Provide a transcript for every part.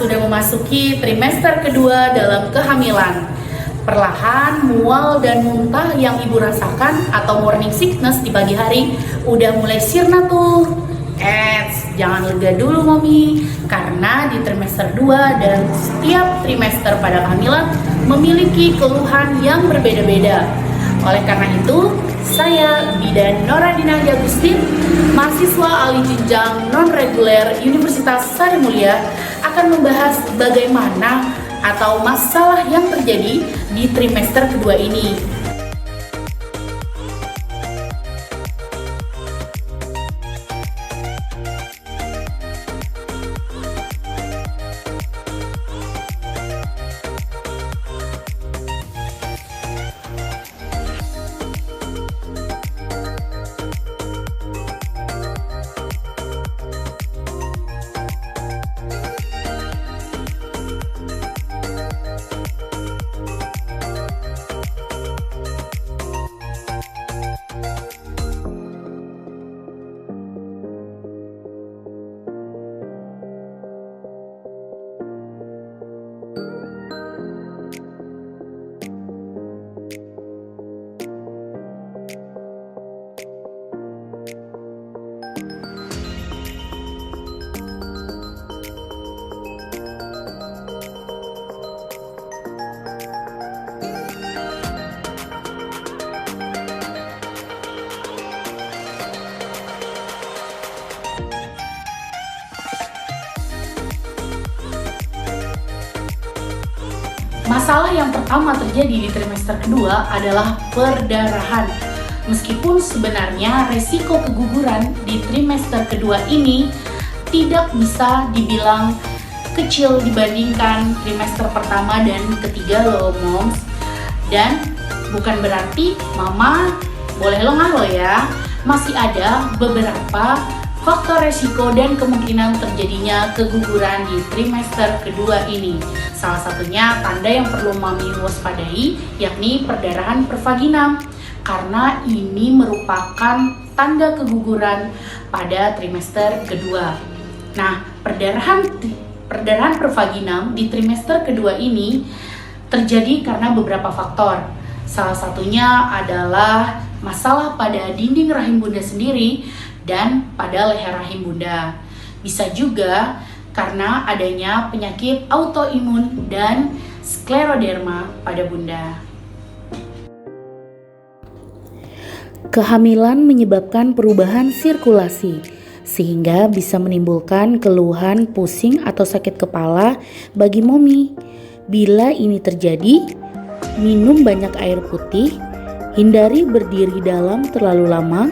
sudah memasuki trimester kedua dalam kehamilan. Perlahan, mual dan muntah yang ibu rasakan atau morning sickness di pagi hari udah mulai sirna tuh. Jangan lega dulu Mami, karena di trimester 2 dan setiap trimester pada kehamilan memiliki keluhan yang berbeda-beda. Oleh karena itu, saya Bidan Noradina Agustin, mahasiswa alih jenjang non-reguler Universitas Sari Mulia, akan membahas bagaimana atau masalah yang terjadi di trimester kedua ini. Masalah yang pertama terjadi di trimester kedua adalah perdarahan. Meskipun sebenarnya resiko keguguran di trimester kedua ini tidak bisa dibilang kecil dibandingkan trimester pertama dan ketiga loh moms. Dan bukan berarti mama boleh lengah loh ya. Masih ada beberapa faktor resiko dan kemungkinan terjadinya keguguran di trimester kedua ini. Salah satunya tanda yang perlu Mami waspadai yakni perdarahan pervaginam, karena ini merupakan tanda keguguran pada trimester kedua. Nah, perdarahan pervaginam di trimester kedua ini terjadi karena beberapa faktor. Salah satunya adalah masalah pada dinding rahim bunda sendiri dan pada leher rahim bunda. Bisa juga karena adanya penyakit autoimun dan skleroderma pada bunda. Kehamilan menyebabkan perubahan sirkulasi, sehingga bisa menimbulkan keluhan pusing atau sakit kepala bagi Momi. Bila ini terjadi, minum banyak air putih, hindari berdiri dalam terlalu lama,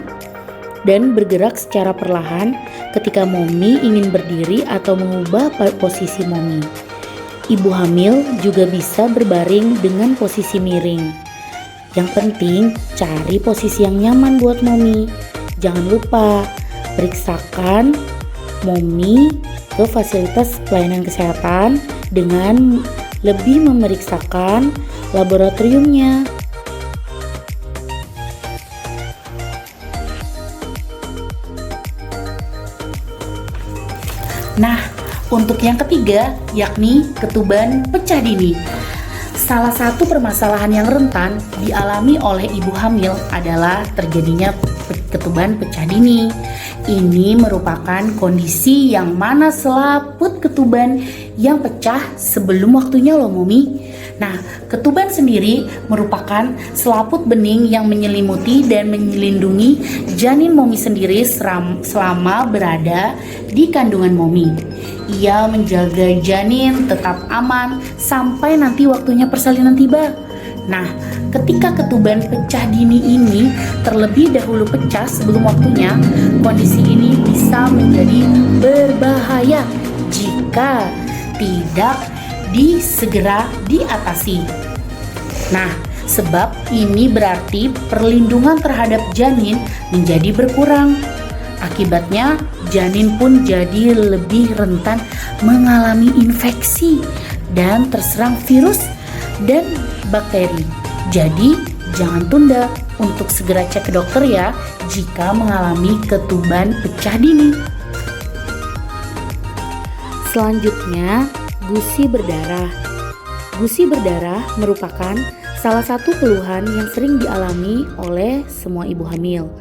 dan bergerak secara perlahan ketika Momi ingin berdiri atau mengubah posisi Momi. Ibu hamil juga bisa berbaring dengan posisi miring. Yang penting cari posisi yang nyaman buat Momi. Jangan lupa periksakan Momi ke fasilitas pelayanan kesehatan dengan lebih memeriksakan laboratoriumnya. Nah, untuk yang ketiga yakni ketuban pecah dini. Salah satu permasalahan yang rentan dialami oleh ibu hamil adalah terjadinya ketuban pecah dini. Ini merupakan kondisi yang mana selaput ketuban yang pecah sebelum waktunya loh Momi. Nah, ketuban sendiri merupakan selaput bening yang menyelimuti dan melindungi janin Momi sendiri selama berada di kandungan Momi. Ia menjaga janin tetap aman sampai nanti waktunya persalinan tiba. Nah, ketika ketuban pecah dini ini terlebih dahulu pecah sebelum waktunya, kondisi ini bisa menjadi berbahaya jika tidak segera diatasi. Nah, sebab ini berarti perlindungan terhadap janin menjadi berkurang. Akibatnya, janin pun jadi lebih rentan mengalami infeksi dan terserang virus dan bakteri. Jadi, jangan tunda untuk segera cek ke dokter ya jika mengalami ketuban pecah dini. Selanjutnya, Gusi berdarah. Gusi berdarah merupakan salah satu keluhan yang sering dialami oleh semua ibu hamil,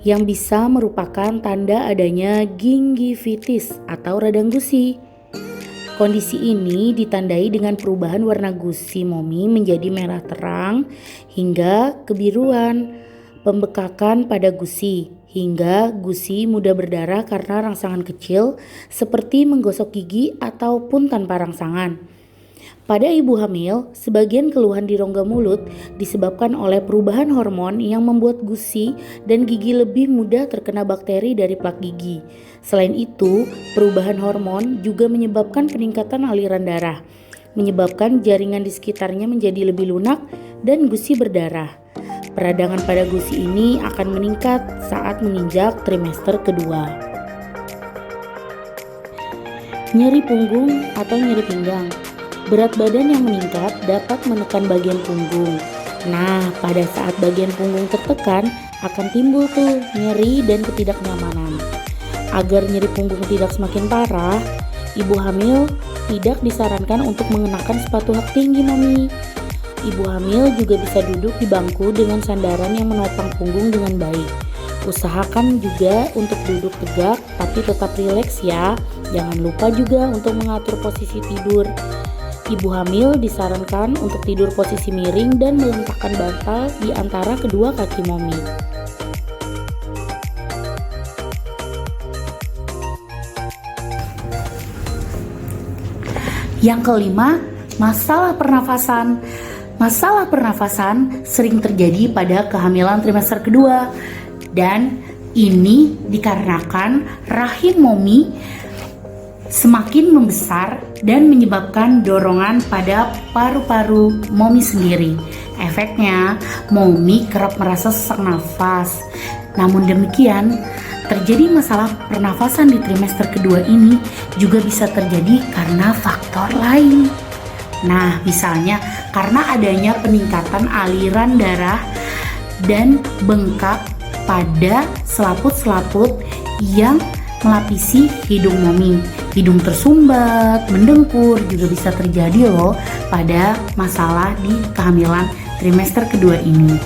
yang bisa merupakan tanda adanya gingivitis atau radang gusi. Kondisi ini ditandai dengan perubahan warna gusi momi menjadi merah terang hingga kebiruan, pembekakan pada gusi, hingga gusi mudah berdarah karena rangsangan kecil seperti menggosok gigi ataupun tanpa rangsangan. Pada ibu hamil, sebagian keluhan di rongga mulut disebabkan oleh perubahan hormon yang membuat gusi dan gigi lebih mudah terkena bakteri dari plak gigi. Selain itu, perubahan hormon juga menyebabkan peningkatan aliran darah, menyebabkan jaringan di sekitarnya menjadi lebih lunak dan gusi berdarah. Peradangan pada gusi ini akan meningkat saat menginjak trimester kedua. Nyeri punggung atau nyeri pinggang. Berat badan yang meningkat dapat menekan bagian punggung. Nah, pada saat bagian punggung tertekan akan timbul tuh nyeri dan ketidaknyamanan. Agar nyeri punggung tidak semakin parah, ibu hamil tidak disarankan untuk mengenakan sepatu hak tinggi mami. Ibu hamil juga bisa duduk di bangku dengan sandaran yang menopang punggung dengan baik. Usahakan juga untuk duduk tegak tapi tetap rileks ya. Jangan lupa juga untuk mengatur posisi tidur. Ibu hamil disarankan untuk tidur posisi miring dan meletakkan bantal di antara kedua kaki momi. Yang kelima, masalah pernafasan. Masalah pernafasan sering terjadi pada kehamilan trimester kedua, dan ini dikarenakan rahim momi semakin membesar dan menyebabkan dorongan pada paru-paru momi sendiri. Efeknya, momi kerap merasa sesak nafas. Namun demikian, terjadi masalah pernafasan di trimester kedua ini juga bisa terjadi karena faktor lain. Nah, misalnya karena adanya peningkatan aliran darah dan bengkak pada selaput-selaput yang melapisi hidung momi. Hidung tersumbat, mendengkur juga bisa terjadi loh pada masalah di kehamilan trimester kedua ini.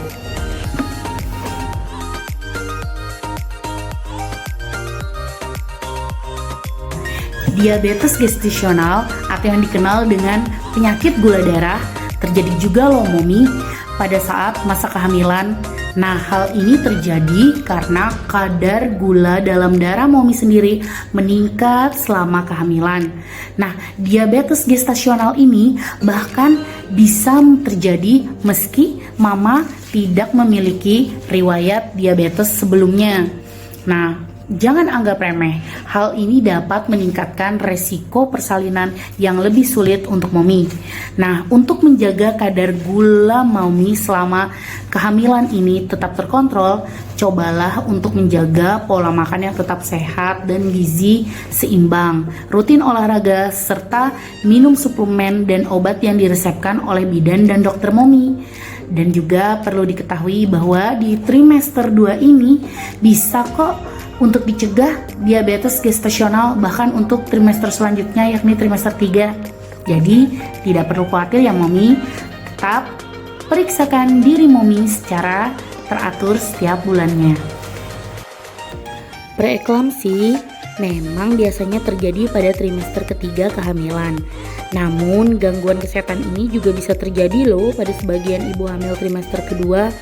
Diabetes gestasional atau yang dikenal dengan penyakit gula darah terjadi juga loh momi pada saat masa kehamilan. Nah, hal ini terjadi karena kadar gula dalam darah momi sendiri meningkat selama kehamilan. Nah, diabetes gestasional ini bahkan bisa terjadi meski mama tidak memiliki riwayat diabetes sebelumnya. Nah, jangan anggap remeh. Hal ini dapat meningkatkan resiko persalinan yang lebih sulit untuk momi. Nah, untuk menjaga kadar gula momi selama kehamilan ini tetap terkontrol, cobalah untuk menjaga pola makan yang tetap sehat dan gizi seimbang, rutin olahraga, serta minum suplemen dan obat yang diresepkan oleh bidan dan dokter momi. Dan juga perlu diketahui bahwa di trimester 2 ini bisa kok untuk dicegah diabetes gestasional, bahkan untuk trimester selanjutnya yakni trimester 3. Jadi tidak perlu khawatir ya momi, tetap periksakan diri momi secara teratur setiap bulannya. Preeklamsi memang biasanya terjadi pada trimester ketiga kehamilan. Namun gangguan kesehatan ini juga bisa terjadi loh pada sebagian ibu hamil trimester kedua.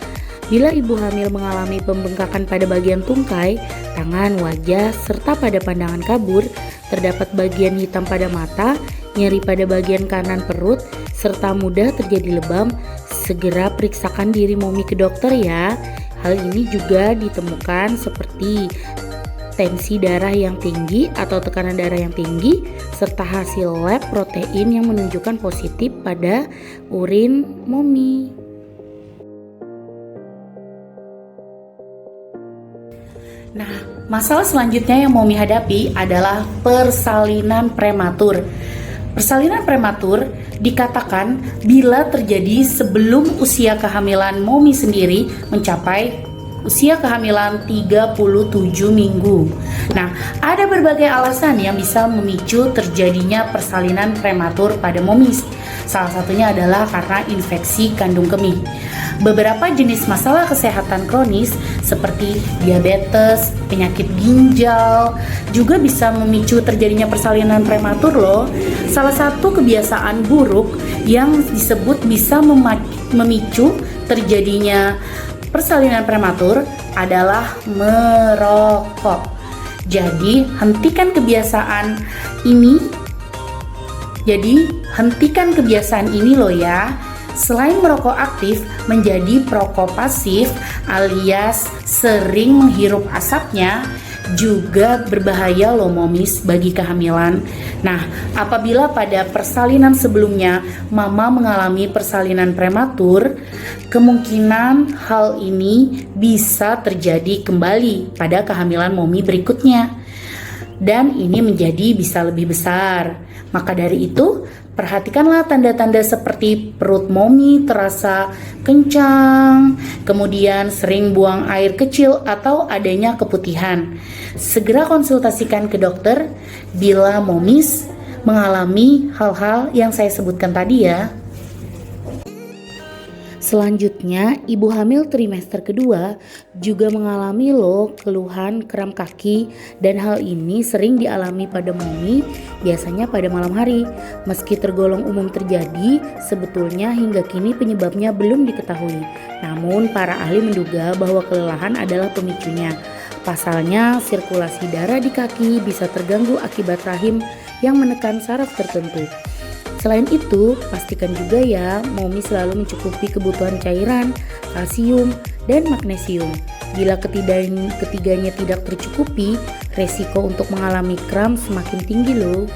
Bila ibu hamil mengalami pembengkakan pada bagian tungkai, tangan, wajah, serta pada pandangan kabur, terdapat bagian hitam pada mata, nyeri pada bagian kanan perut, serta mudah terjadi lebam, segera periksakan diri momi ke dokter ya. Hal ini juga ditemukan seperti tensi darah yang tinggi atau tekanan darah yang tinggi, serta hasil lab protein yang menunjukkan positif pada urin momi. Nah, masalah selanjutnya yang momi hadapi adalah persalinan prematur. Persalinan prematur dikatakan bila terjadi sebelum usia kehamilan momi sendiri mencapai usia kehamilan 37 minggu. Nah, ada berbagai alasan yang bisa memicu terjadinya persalinan prematur pada momis. Salah satunya adalah karena infeksi kandung kemih. Beberapa jenis masalah kesehatan kronis seperti diabetes, penyakit ginjal juga bisa memicu terjadinya persalinan prematur loh. Salah satu kebiasaan buruk yang disebut bisa memicu terjadinya persalinan prematur adalah merokok. Jadi, hentikan kebiasaan ini loh ya. Selain merokok aktif, menjadi perokok pasif alias sering menghirup asapnya juga berbahaya loh momis bagi kehamilan. Nah, apabila pada persalinan sebelumnya mama mengalami persalinan prematur, kemungkinan hal ini bisa terjadi kembali pada kehamilan momi berikutnya. Dan ini menjadi bisa lebih besar. Maka dari itu, perhatikanlah tanda-tanda seperti perut momi terasa kencang, kemudian sering buang air kecil atau adanya keputihan. Segera konsultasikan ke dokter bila momis mengalami hal-hal yang saya sebutkan tadi ya. Selanjutnya, ibu hamil trimester kedua juga mengalami keluhan kram kaki, dan hal ini sering dialami pada momi biasanya pada malam hari. Meski tergolong umum terjadi, sebetulnya hingga kini penyebabnya belum diketahui. Namun para ahli menduga bahwa kelelahan adalah pemicunya. Pasalnya, sirkulasi darah di kaki bisa terganggu akibat rahim yang menekan saraf tertentu. Selain itu, pastikan juga ya momi selalu mencukupi kebutuhan cairan, kalsium, dan magnesium. Bila ketiganya tidak tercukupi, resiko untuk mengalami kram semakin tinggi loh.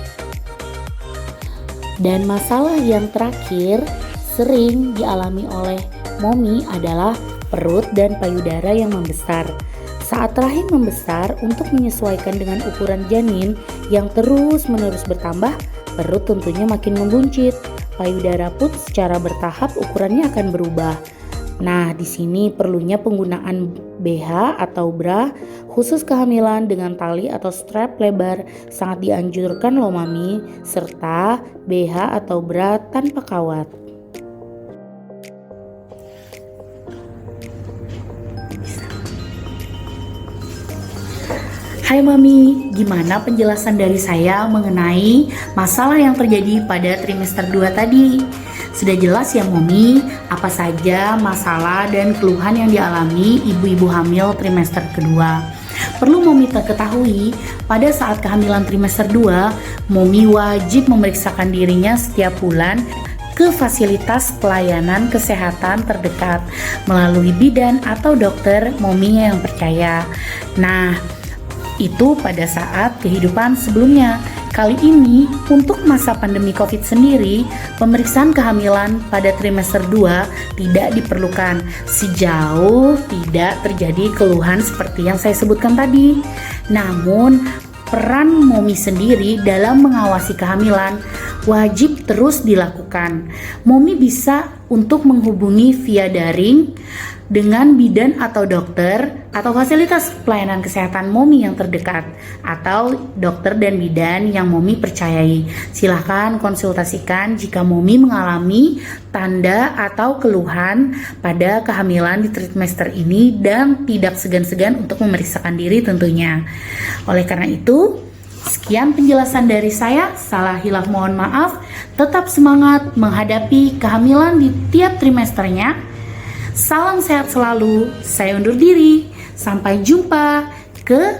Dan masalah yang terakhir sering dialami oleh momi adalah perut dan payudara yang membesar. Saat rahim membesar, untuk menyesuaikan dengan ukuran janin yang terus-menerus bertambah, perut tentunya makin membuncit. Payudara pun secara bertahap ukurannya akan berubah. Nah, di sini perlunya penggunaan BH atau bra khusus kehamilan dengan tali atau strap lebar sangat dianjurkan loh mami, serta BH atau bra tanpa kawat. Hai Mami, gimana penjelasan dari saya mengenai masalah yang terjadi pada trimester 2 tadi? Sudah jelas ya Mami, apa saja masalah dan keluhan yang dialami ibu-ibu hamil trimester kedua? Perlu Mami ketahui, pada saat kehamilan trimester 2, Mami wajib memeriksakan dirinya setiap bulan ke fasilitas pelayanan kesehatan terdekat melalui bidan atau dokter Mami yang percaya. Nah, itu pada saat kehidupan sebelumnya. Kali ini, untuk masa pandemi COVID sendiri, pemeriksaan kehamilan pada trimester 2 tidak diperlukan sejauh tidak terjadi keluhan seperti yang saya sebutkan tadi. Namun, peran momi sendiri dalam mengawasi kehamilan wajib terus dilakukan. Momi bisa untuk menghubungi via daring dengan bidan atau dokter atau fasilitas pelayanan kesehatan momi yang terdekat atau dokter dan bidan yang momi percayai. Silahkan konsultasikan jika momi mengalami tanda atau keluhan pada kehamilan di trimester ini dan tidak segan-segan untuk memeriksakan diri tentunya. Oleh karena itu, sekian penjelasan dari saya. Salah hilaf mohon maaf. Tetap semangat menghadapi kehamilan di tiap trimesternya. Salam sehat selalu. Saya undur diri. Sampai jumpa ke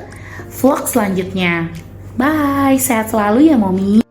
vlog selanjutnya. Bye. Sehat selalu ya Momi.